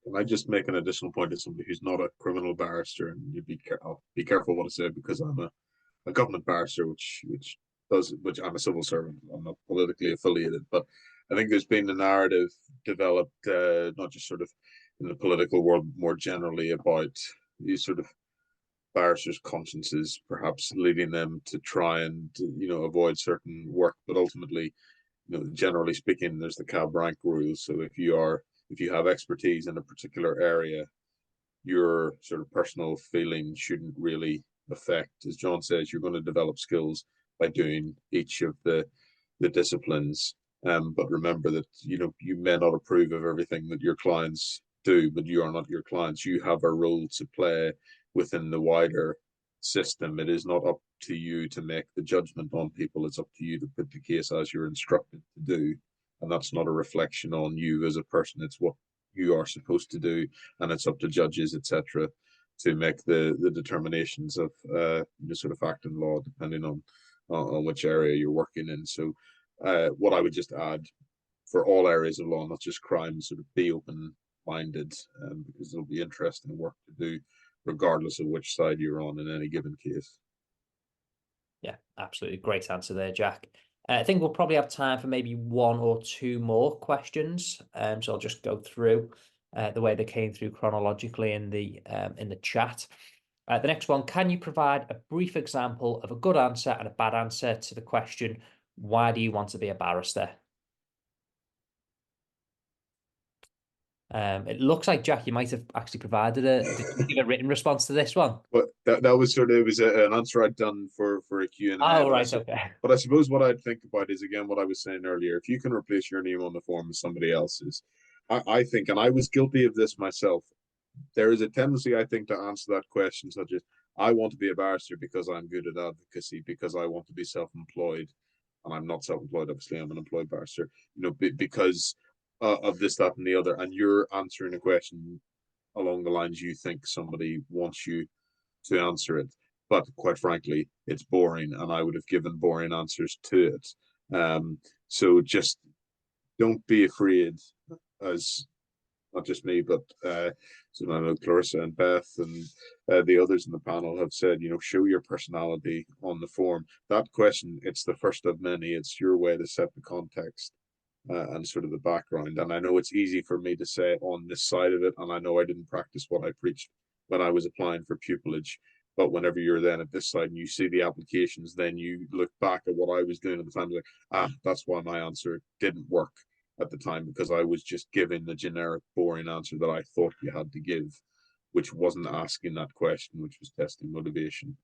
Can I just make an additional point to somebody who's not a criminal barrister, and you I'll be careful what I say, because I'm a government barrister, which I'm a civil servant. I'm not politically affiliated, but I think there's been a narrative developed, not just sort of in the political world more generally, about these sort of barristers' consciences perhaps leading them to try and avoid certain work, but ultimately, generally speaking, there's the cab rank rule. So if you have expertise in a particular area, your sort of personal feeling shouldn't really affect. As John says, you're going to develop skills by doing each of the disciplines. But remember that, you know, you may not approve of everything that your clients do, but you are not your clients. You have a role to play within the wider system. It is not up to you to make the judgment on people. It's up to you to put the case as you're instructed to do. And that's not a reflection on you as a person. It's what you are supposed to do. And it's up to judges, etc., to make the determinations of the sort of fact and law, depending on which area you're working in. So what I would just add for all areas of law, not just crime, sort of be open-minded, because it'll be interesting work to do regardless of which side you're on in any given case. Yeah, absolutely. Great answer there, Jack. I think we'll probably have time for maybe one or two more questions. So I'll just go through the way they came through chronologically in the chat. The next one, can you provide a brief example of a good answer and a bad answer to the question, why do you want to be a barrister? It looks like, Jack, you might have actually provided did you give a written response to this one? But that was sort of, it was an answer I'd done for a Q&A. Oh, right, okay. But I suppose what I'd think about is, again, what I was saying earlier, if you can replace your name on the form with somebody else's, I think, and I was guilty of this myself, there is a tendency, I think, to answer that question such as, I want to be a barrister because I'm good at advocacy, because I want to be self-employed. And I'm not self-employed, obviously, I'm an employed barrister, you know, because of this, that, and the other. And you're answering a question along the lines you think somebody wants you to answer it. But quite frankly, it's boring, and I would have given boring answers to it. So just don't be afraid, as not just me, but so I know Clarissa and Beth and the others in the panel have said, you know, show your personality on the form. That question, it's the first of many. It's your way to set the context and sort of the background. And I know it's easy for me to say on this side of it, and I know I didn't practice what I preached when I was applying for pupillage. But whenever you're then at this side and you see the applications, then you look back at what I was doing at the time, like, that's why my answer didn't work at the time, because I was just giving the generic boring answer that I thought you had to give, which wasn't asking that question, which was testing motivation.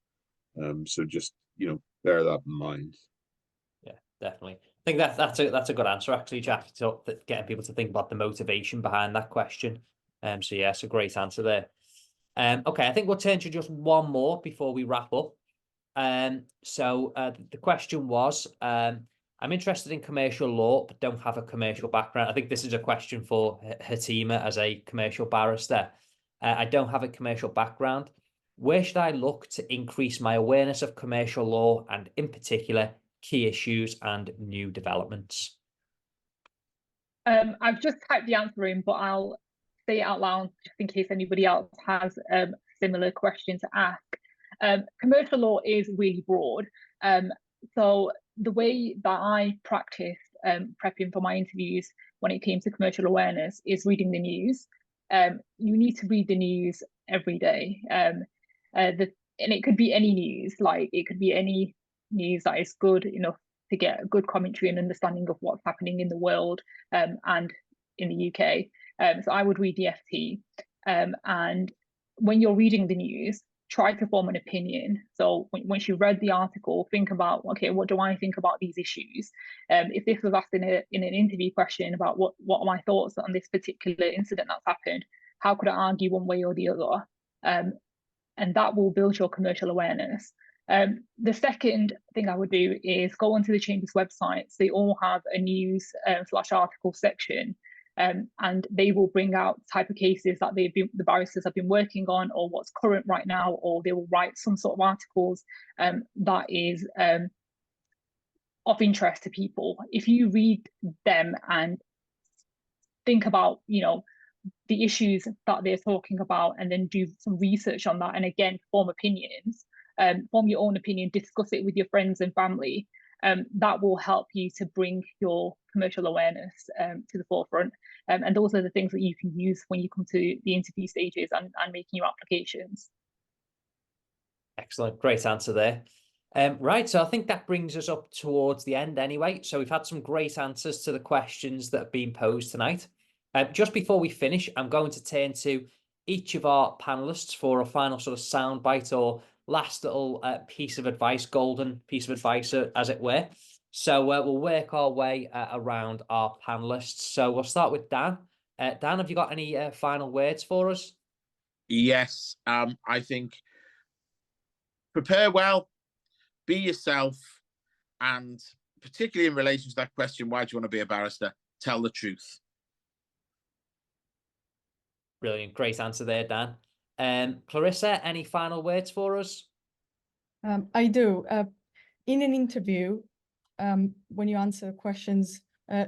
So just, you know, bear that in mind. Yeah, definitely. I think that's a good answer, actually, Jack, so that getting people to think about the motivation behind that question. So yeah, it's a great answer there. Okay, I think we'll turn to just one more before we wrap up. So the question was, I'm interested in commercial law, but don't have a commercial background. I think this is a question for Hateema as a commercial barrister. I don't have a commercial background. Where should I look to increase my awareness of commercial law and, in particular, key issues and new developments? I've just typed the answer in, but I'll say it out loud just in case anybody else has a similar question to ask. Commercial law is really broad. So the way that I practiced prepping for my interviews when it came to commercial awareness is reading the news. You need to read the news every day. And it could be any news, like it could be any news that is good enough to get a good commentary and understanding of what's happening in the world and in the UK. So I would read the FT. And when you're reading the news, try to form an opinion. So once you've read the article, think about, okay, what do I think about these issues? If this was asked in an interview question about what are my thoughts on this particular incident that's happened, how could I argue one way or the other? And that will build your commercial awareness. The second thing I would do is go onto the Chamber's websites. They all have a news / article section. And they will bring out type of cases that the barristers have been working on, or what's current right now, or they will write some sort of articles that is of interest to people. If you read them and think about, you know, the issues that they're talking about, and then do some research on that, and again, form opinions, form your own opinion, discuss it with your friends and family, that will help you to bring your commercial awareness to the forefront. And those are the things that you can use when you come to the interview stages and making your applications. Excellent. Great answer there. Right, so I think that brings us up towards the end anyway. So we've had some great answers to the questions that have been posed tonight. Just before we finish, I'm going to turn to each of our panelists for a final sort of soundbite or last little piece of advice, golden piece of advice, as it were. So we'll work our way around our panelists. So we'll start with Dan. Dan, have you got any final words for us? Yes, I think prepare well, be yourself, and particularly in relation to that question, why do you want to be a barrister? Tell the truth. Brilliant. Great answer there, Dan. Clarissa, any final words for us? I do. In an interview, when you answer questions,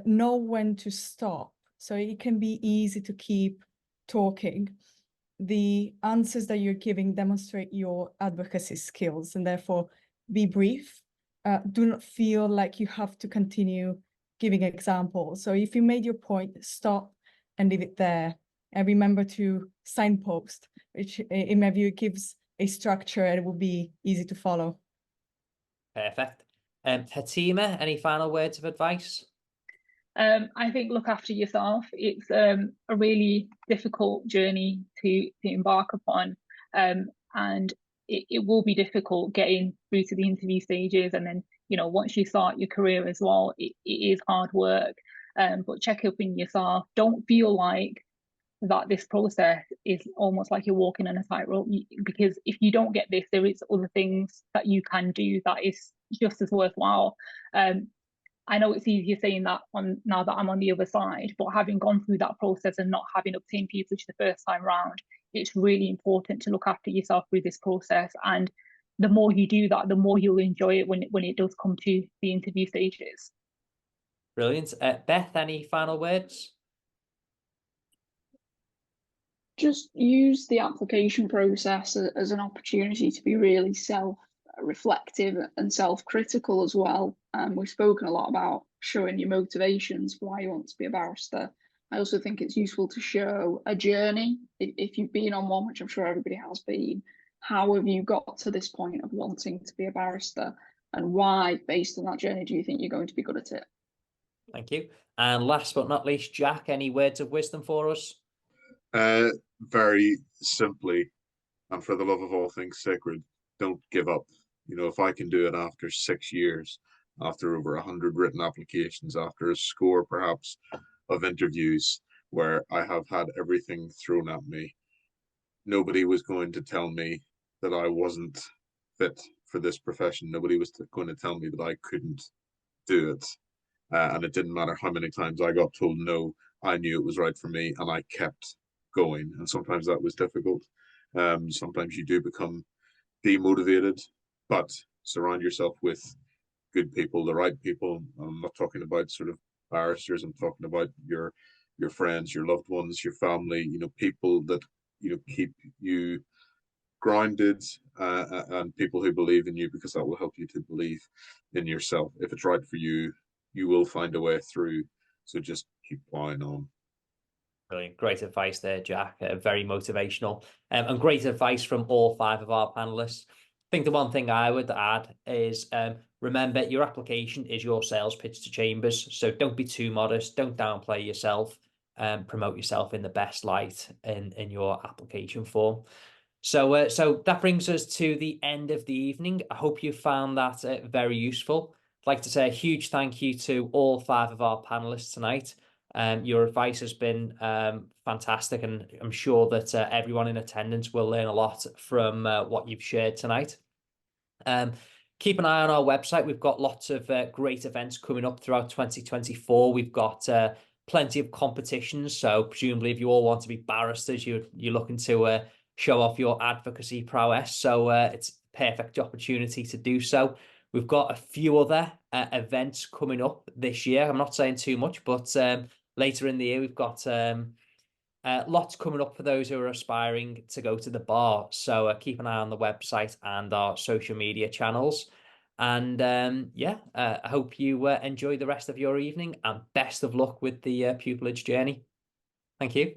know when to stop. So it can be easy to keep talking. The answers that you're giving demonstrate your advocacy skills, and therefore be brief. Do not feel like you have to continue giving examples. So if you made your point, stop and leave it there. And remember to signpost, which in my view gives a structure and it will be easy to follow. Perfect. Hateema, any final words of advice? I think look after yourself. It's a really difficult journey to embark upon, and it will be difficult getting through to the interview stages, and then once you start your career as well, it is hard work. But check up in yourself. Don't feel like that this process is almost like you're walking on a tightrope, because if you don't get this, there is other things that you can do that is just as worthwhile. I know it's easier saying that now that I'm on the other side, but having gone through that process and not having obtained pupillage the first time round, it's really important to look after yourself through this process. And the more you do that, the more you'll enjoy it when it does come to the interview stages. Brilliant. Beth, any final words? Just use the application process as an opportunity to be really self-reflective and self-critical as well. We've spoken a lot about showing your motivations for why you want to be a barrister. I also think it's useful to show a journey. If you've been on one, which I'm sure everybody has been, how have you got to this point of wanting to be a barrister, and why, based on that journey, do you think you're going to be good at it? Thank you. And last but not least, Jack, any words of wisdom for us? Very simply, and for the love of all things sacred, don't give up. If I can do it after 6 years, after over 100 written applications, after a score perhaps of interviews where I have had everything thrown at me, nobody was going to tell me that I wasn't fit for this profession. Nobody was going to tell me that I couldn't do it. And it didn't matter how many times I got told no, I knew it was right for me, and I kept going. And sometimes that was difficult. Sometimes you do become demotivated, but surround yourself with good people, the right people. I'm not talking about sort of barristers. I'm talking about your friends, your loved ones, your family. People that keep you grounded, and people who believe in you, because that will help you to believe in yourself. If it's right for you, you will find a way through. So just keep plowing on. Brilliant. Great advice there, Jack. Very motivational. And great advice from all 5 of our panelists. I think the one thing I would add is remember, your application is your sales pitch to Chambers. So don't be too modest. Don't downplay yourself. Promote yourself in the best light in your application form. So that brings us to the end of the evening. I hope you found that very useful. I'd like to say a huge thank you to all 5 of our panelists tonight. Your advice has been fantastic, and I'm sure that everyone in attendance will learn a lot from what you've shared tonight. Keep an eye on our website. We've got lots of great events coming up throughout 2024. We've got plenty of competitions. So presumably, if you all want to be barristers, you're looking to show off your advocacy prowess. So it's a perfect opportunity to do so. We've got a few other events coming up this year. I'm not saying too much, but later in the year, we've got lots coming up for those who are aspiring to go to the bar. So keep an eye on the website and our social media channels. And I hope you enjoy the rest of your evening, and best of luck with the pupillage journey. Thank you.